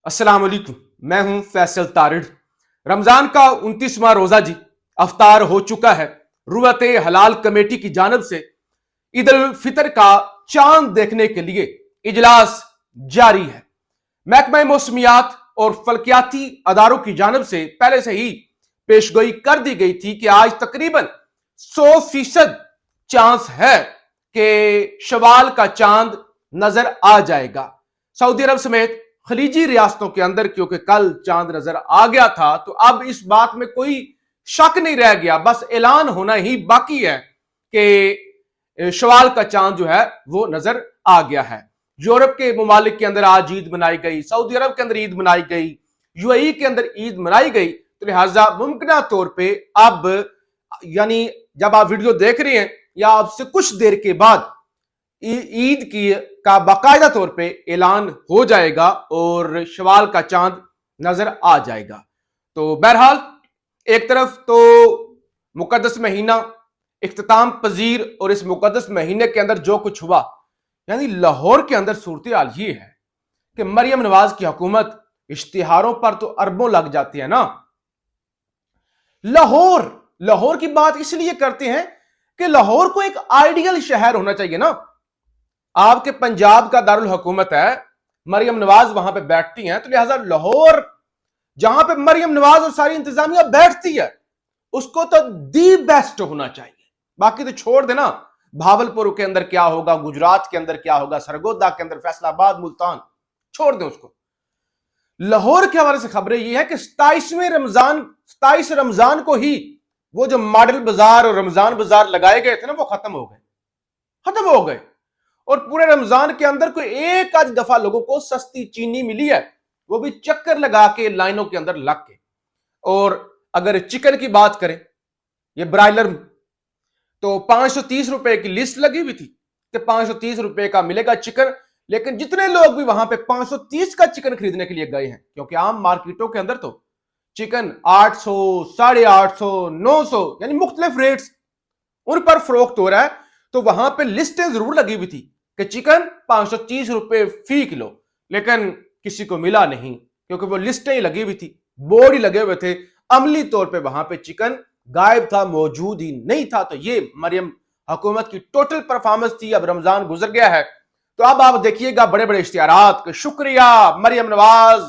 अस्सलाम वालेकुम। मैं हूं फैसल तारिड़। रमजान का 29वां रोजा जी अफ्तार हो चुका है। रुवत हलाल कमेटी की जानब से ईद उल फितर का चांद देखने के लिए इजलास जारी है। महकमा मौसमियात और फल्कियाती अदारों की जानब से पहले से ही पेशगोई कर दी गई थी कि आज तकरीबन 100% चांस है कि शवाल का चांद नजर आ जाएगा। सऊदी अरब समेत खलीजी रियासतों के अंदर क्योंकि कल चांद नजर आ गया था, तो अब इस बात में कोई शक नहीं रह गया, बस ऐलान होना ही बाकी है कि शवाल का चांद जो है वो नजर आ गया है। यूरोप के ममालिक के अंदर आज ईद मनाई गई, सऊदी अरब के अंदर ईद मनाई गई, यूएई के अंदर ईद मनाई गई, तो लिहाजा मुमकिन तौर पे अब यानी जब आप वीडियो देख रहे हैं या आपसे कुछ देर के बाद ईद की का बाकायदा तौर पे ऐलान हो जाएगा और शवाल का चांद नजर आ जाएगा। तो बहरहाल एक तरफ तो मुकद्दस महीना इख्तिताम पजीर और इस मुकद्दस महीने के अंदर जो कुछ हुआ, यानी लाहौर के अंदर सूरत हाल ये है कि मरियम नवाज की हुकूमत इश्तिहारों पर तो अरबों लग जाती है ना। लाहौर की बात इसलिए करते हैं कि लाहौर को एक आइडियल शहर होना चाहिए ना। आपके पंजाब का दारुल हुकूमत है, मरियम नवाज वहां पे बैठती हैं, तो लिहाजा लाहौर जहां पे मरियम नवाज और सारी इंतजामिया बैठती है उसको तो दी बेस्ट होना चाहिए। बाकी तो छोड़ देना, भावलपुर के अंदर क्या होगा, गुजरात के अंदर क्या होगा, सरगोदा के अंदर, फैसलाबाद, मुल्तान, छोड़ दें उसको। लाहौर के हवाले से खबरें यह है कि 27 रमजान को ही वो जो मॉडल बाजार और रमजान बाजार लगाए गए थे ना, वो खत्म हो गए और पूरे रमजान के अंदर कोई एक आध दफा लोगों को सस्ती चीनी मिली है, वो भी चक्कर लगा के लाइनों के अंदर लग के। और अगर चिकन की बात करें, ये ब्रायलर, तो 530 रुपए की लिस्ट लगी हुई थी कि 530 रुपए का मिलेगा चिकन, लेकिन जितने लोग भी वहां पे 530 का चिकन खरीदने के लिए गए हैं, क्योंकि आम मार्केटों के अंदर तो चिकन 800, 850, 900 यानी मुख्तलिफ रेट्स उन पर फरोख्त हो रहा है, तो वहां पे लिस्टें जरूर लगी हुई थी कि चिकन 530 रुपए फी किलो, लेकिन किसी को मिला नहीं क्योंकि वो लिस्टें ही लगी हुई थी, बोर्ड ही लगे हुए थे। अमली तौर पे वहां पे चिकन गायब था, मौजूद ही नहीं था। तो ये मरियम हुकूमत की टोटल परफॉर्मेंस थी। अब रमजान गुजर गया है तो अब आप देखिएगा बड़े बड़े इश्तिहारात कि शुक्रिया मरियम नवाज,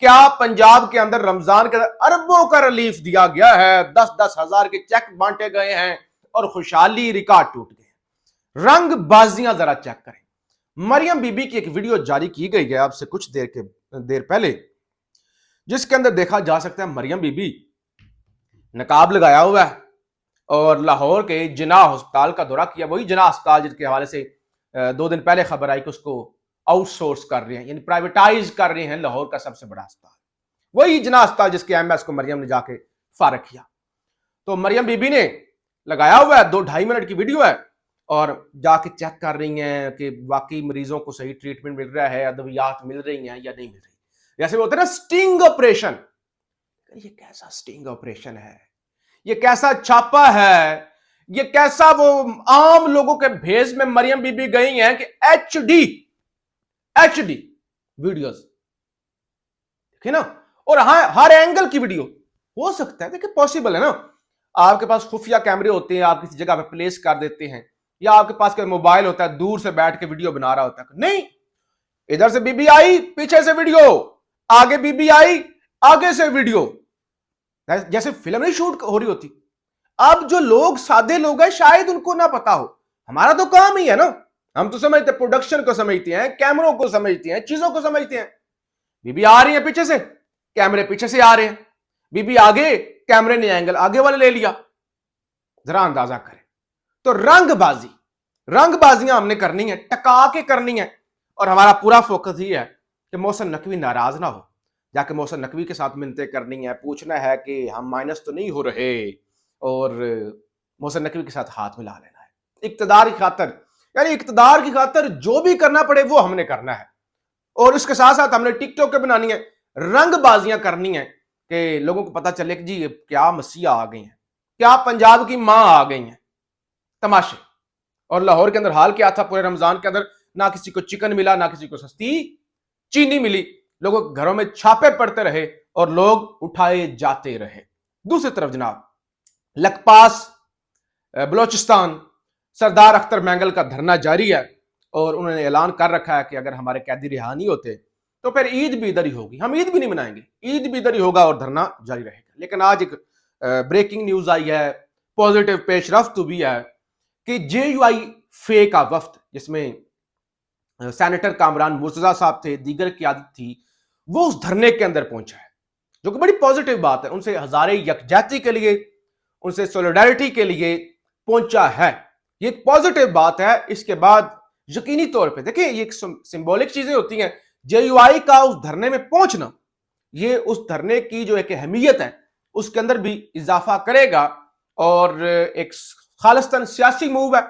क्या पंजाब के अंदर रमजान के अंदर अरबों का रिलीफ दिया गया है, 10-10 हजार के चेक बांटे गए हैं और खुशहाली रिकॉर्ड टूट गए। रंग बाजियां जरा चेक करें। मरियम बीबी की एक वीडियो जारी की गई है आपसे कुछ देर पहले, जिसके अंदर देखा जा सकता है मरियम बीबी नकाब लगाया हुआ है और लाहौर के जिना अस्पताल का दौरा किया। वही जिना अस्पताल जिसके हवाले से 2 दिन पहले खबर आई कि उसको आउटसोर्स कर रहे हैं, यानी प्राइवेटाइज कर रहे हैं लाहौर का सबसे बड़ा अस्पताल, वही जिना अस्पताल जिसके एमएस को मरियम ने जाके फारग किया। तो मरियम बीबी ने लगाया हुआ है, 2-2.5 मिनट की वीडियो है और जाके चेक कर रही हैं कि वाकई मरीजों को सही ट्रीटमेंट मिल रहा है, अद्वियात मिल रही हैं या नहीं मिल रही। जैसे वो होता है ना स्टिंग ऑपरेशन, ये कैसा स्टिंग ऑपरेशन है, ये कैसा छापा है, ये कैसा वो आम लोगों के भेज में मरियम बीबी गई हैं कि एचडी वीडियोस देखिए ना, और हर एंगल की वीडियो हो सकता है। देखिए पॉसिबल है ना, आपके पास खुफिया कैमरे होते हैं, आप किसी जगह पे प्लेस कर देते हैं, या आपके पास कोई मोबाइल होता है, दूर से बैठ के वीडियो बना रहा होता है। नहीं, इधर से बीबी आई, पीछे से वीडियो, आगे बीबी आई, आगे से वीडियो, जैसे फिल्म नहीं शूट हो रही होती। अब जो लोग सादे लोग हैं शायद उनको ना पता हो, हमारा तो काम ही है ना, हम तो समझते, प्रोडक्शन को समझते हैं, कैमरों को समझते हैं, चीजों को समझते हैं। बीबी आ रही है पीछे से, कैमरे पीछे से आ रहे हैं, बीबी आगे, कैमरे ने एंगल आगे वाले ले लिया। जरा अंदाजा करें। तो रंगबाजियां हमने करनी है, टका के करनी है, और हमारा पूरा फोकस ये है कि मोहसिन नकवी नाराज ना हो, जाके मोहसिन नकवी के साथ मिन्नतें करनी है, पूछना है कि हम माइनस तो नहीं हो रहे, और मोहसिन नकवी के साथ हाथ मिला लेना है इक्तदार की खातर। यानी इक्तदार की खातर जो भी करना पड़े वो हमने करना है, और उसके साथ साथ हमने टिकटॉक बनानी है, रंगबाजियां करनी है कि लोगों को पता चले कि जी क्या मसीहा आ गई हैं, क्या पंजाब की मां आ गई हैं। तमाशे। और लाहौर के अंदर हाल क्या था पूरे रमजान के अंदर, ना किसी को चिकन मिला, ना किसी को सस्ती चीनी मिली, लोगों के घरों में छापे पड़ते रहे और लोग उठाए जाते रहे। दूसरी तरफ जनाब लखपास बलोचिस्तान सरदार अख्तर मैंगल का धरना जारी है और उन्होंने ऐलान कर रखा है कि अगर हमारे कैदी रिहा नहीं होते तो फिर ईद भी इधर ही होगी, हम ईद भी नहीं मनाएंगे, ईद भी इधर ही होगा और धरना जारी रहेगा। लेकिन आज एक ब्रेकिंग न्यूज आई है, पॉजिटिव पेशरफ्त भी है कि JUI फे का वफ्द जिसमें सेनेटर कामरान मुर्तजा साहब थे, दीगर क़यादत थी, वो उस धरने के अंदर पहुंचा है, जो कि बड़ी पॉजिटिव बात है। उनसे हजारे यकजहती के लिए, उनसे सॉलिडारिटी के लिए पहुंचा है, ये एक पॉजिटिव बात है। इसके बाद यकीनी तौर पे देखिए ये एक सिंबॉलिक चीजें होती हैं, JUI का उस धरने में पहुंचना ये उस धरने की जो एक अहमियत है उसके अंदर भी इजाफा करेगा और एक खालिस्तान सियासी मूव है,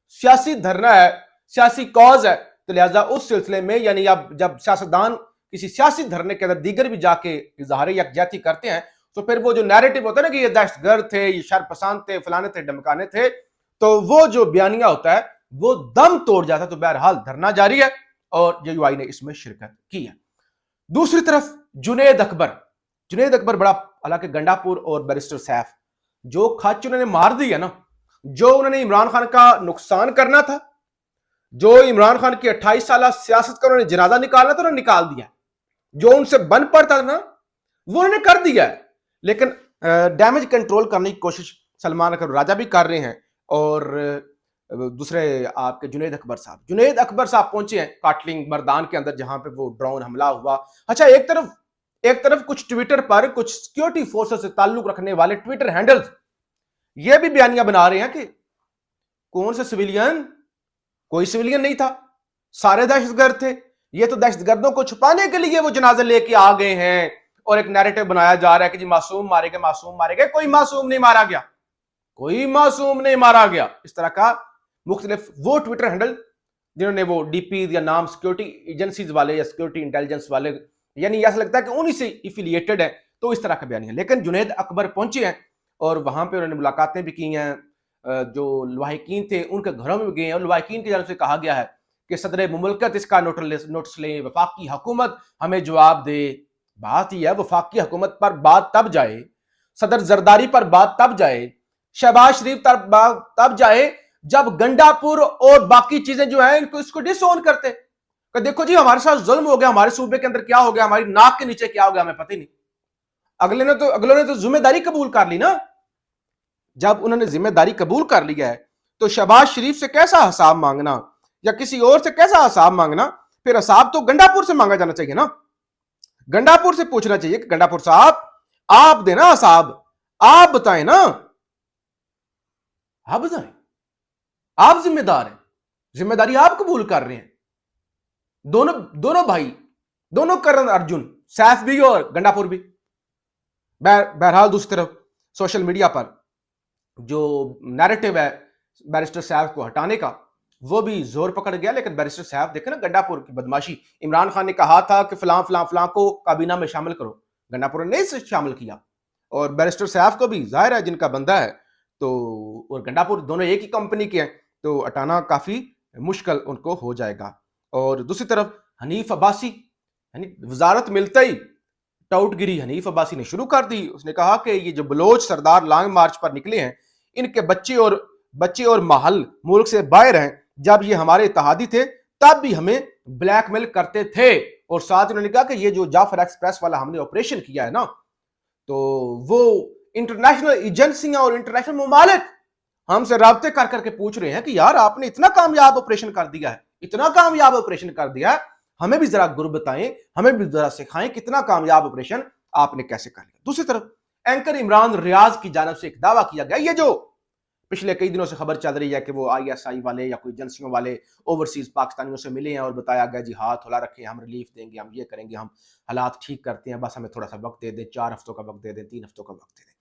सियासी धरना है, सियासी कॉज है। तो लिहाजा उस सिलसिले में यानी अब जब सियासतदान किसी सियासी धरने के अंदर दीगर भी जाके इजहार यकजहती करते हैं तो फिर वो जो नैरेटिव होता है ना कि ये दहशतगर्द थे, ये शरपसंद थे, फलाने थे, धमकाने थे, तो वो जो बयानिया होता है वो दम तोड़ जाता है। तो बहरहाल धरना जारी है और JUI ने इसमें शिरकत की है। दूसरी तरफ जुनैद अकबर बड़ा, हालांकि गंडापुर और बैरिस्टर सैफ जो खच उन्होंने मार दी है ना, जो उन्होंने इमरान खान का नुकसान करना था, जो इमरान खान की 28 साल सियासत का उन्होंने जनाजा निकालना था, उन्होंने निकाल दिया। जो उनसे बन पड़ता था ना वो उन्होंने कर दिया है। लेकिन डैमेज कंट्रोल करने की कोशिश सलमान अकबर राजा भी कर रहे हैं और दूसरे आपके जुनैद अकबर साहब पहुंचे हैं काटलिंग मर्दान के अंदर जहां पे वो ड्रोन हमला हुआ। अच्छा, एक तरफ कुछ ट्विटर पर कुछ सिक्योरिटी फोर्सेस से ताल्लुक रखने वाले ट्विटर हैंडल्स ये भी बयानियां बना रहे हैं कि कौन से सिविलियन, कोई सिविलियन नहीं था, सारे दहशतगर्द थे, ये तो दहशतगर्दों को छुपाने के लिए वो जनाजे लेके आ गए हैं और एक नैरेटिव बनाया जा रहा है कि जी मासूम मारे गए। कोई मासूम नहीं मारा गया। इस तरह का मुख्तलिफ वो ट्विटर हैंडल जिन्होंने वो DP या नाम सिक्योरिटी एजेंसीज वाले या सिक्योरिटी इंटेलिजेंस वाले, यानी ऐसा लगता है कि उन्हीं से एफिलिएटेड है, तो इस तरह का बयान है। लेकिन जुनैद अकबर पहुंचे हैं और वहां पे उन्होंने मुलाकातें भी की हैं, जो लवाहिकीन थे उनके घरों में भी गए हैं और लवाहिकीन की तरफ से कहा गया है कि सदर मुमलकत इसका नोटिस ले, वफाकी हुकूमत हमें जवाब दे। बात यह है वफाकी हुकूमत पर बात तब जाए, सदर जरदारी पर बात तब जाए, शहबाज शरीफ तब जाए जब गंडापुर और बाकी चीजें जो है इसको डिसओन करते कि देखो जी हमारे साथ जुल्म हो गया, हमारे सूबे के अंदर क्या हो गया, हमारी नाक के नीचे क्या हो गया, हमें पता ही नहीं। अगलों ने तो जिम्मेदारी कबूल कर ली ना। जब उन्होंने जिम्मेदारी कबूल कर लिया है तो शहबाज शरीफ से कैसा हिसाब मांगना या किसी और से कैसा हिसाब मांगना, फिर हिसाब तो गंडापुर से मांगा जाना चाहिए ना। गंडापुर से पूछना चाहिए कि गंडापुर साहब आप देना हिसाब, आप बताएं ना, आप बताएं, आप जिम्मेदार हैं, जिम्मेदारी आप कबूल कर रहे हैं। दोनों भाई, दोनों कर्नल अर्जुन, सैफ भी और गंडापुर भी। बहरहाल दूसरी तरफ सोशल मीडिया पर जो नैरेटिव है बैरिस्टर सैफ को हटाने का वो भी जोर पकड़ गया। लेकिन बैरिस्टर सैफ देखे ना गंडापुर की बदमाशी, इमरान खान ने कहा था कि फलां को काबीना में शामिल करो, गंडापुर ने नहीं शामिल किया। और बैरिस्टर सैफ को भी जाहिर है जिनका बंदा है तो, और गंडापुर दोनों एक ही कंपनी के हैं, तो हटाना काफी मुश्किल उनको हो जाएगा। और दूसरी तरफ हनीफ अब्बासी, वजारत मिलते ही टाउटगिरी हनीफ अब्बासी ने शुरू कर दी। उसने कहा कि ये जो बलोच सरदार लॉन्ग मार्च पर निकले हैं, इनके बच्चे और महल मुल्क से बाहर हैं। जब ये हमारे इत्तेहादी थे तब भी हमें ब्लैकमेल करते थे। और साथ उन्होंने कहा कि ये जो जाफर एक्सप्रेस वाला हमने ऑपरेशन किया है ना, तो वो इंटरनेशनल एजेंसियां और इंटरनेशनल ममालिक हमसे राब्ते कर करके पूछ रहे हैं कि यार आपने इतना कामयाब ऑपरेशन कर दिया है, हमें भी जरा गुर बताएं, हमें भी जरा सिखाएं कितना कामयाब ऑपरेशन आपने कैसे कर लिया। दूसरी तरफ एंकर इमरान रियाज की जानिब से एक दावा किया गया, ये जो पिछले कई दिनों से खबर चल रही है कि वो ISI वाले या कोई एजेंसियों वाले ओवरसीज पाकिस्तानियों से मिले हैं और बताया गया जी हाथ खुला रखें, हम रिलीफ देंगे, हम ये करेंगे, हम हालात ठीक करते हैं, बस हमें थोड़ा सा वक्त दे दें, 4 हफ्तों का वक्त दे दें, 3 हफ्तों का वक्त दे दें।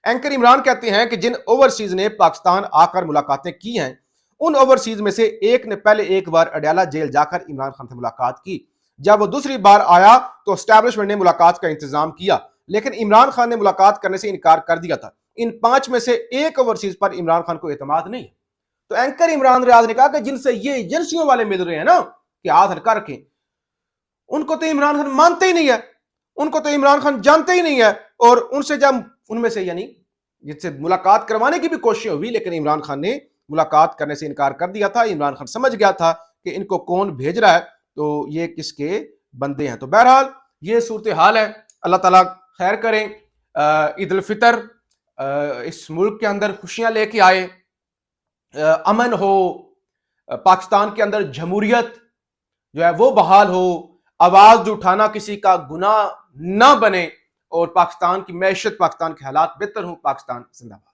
एंकर इमरान कहते हैं कि जिन ओवरसीज ने पाकिस्तान आकर मुलाकातें की हैं, उन ओवरसीज में से एक ने पहले एक बार अडयाला जेल जाकर इमरान खान से मुलाकात की। जब वो दूसरी बार आया तो एस्टैब्लिशमेंट ने मुलाकात का इंतजाम किया, लेकिन इमरान खान ने मुलाकात करने से इनकार कर दिया था। इन 5 में से एक ओवरसीज पर इमरान खान को एतमाद नहीं है। तो एंकर इमरान रियाज ने कहा कि जिनसे ये एजेंसियों वाले मिल रहे हैं ना कि हाथ हल्का रखें, ان کو تو عمران خان مانتے ہی نہیں ہے, ان کو تو عمران خان جانتے ہی نہیں ہے. اور ان سے جب ان میں سے یعنی جس سے ملاقات کروانے کی بھی کوشش ہوئی, لیکن عمران خان نے ملاقات کرنے سے انکار کر دیا تھا. عمران خان سمجھ گیا تھا کہ ان کو کون بھیج رہا ہے, تو یہ کس کے بندے ہیں. تو بہرحال یہ صورتحال ہے. اللہ تعالیٰ خیر کریں. عید الفطر اس ملک کے اندر خوشیاں لے کے آئے, امن ہو, پاکستان کے اندر جمہوریت جو ہے وہ بحال ہو, آواز اٹھانا کسی کا گناہ نہ بنے, اور پاکستان کی معیشت, پاکستان کے حالات بہتر ہوں. پاکستان زندہ باد.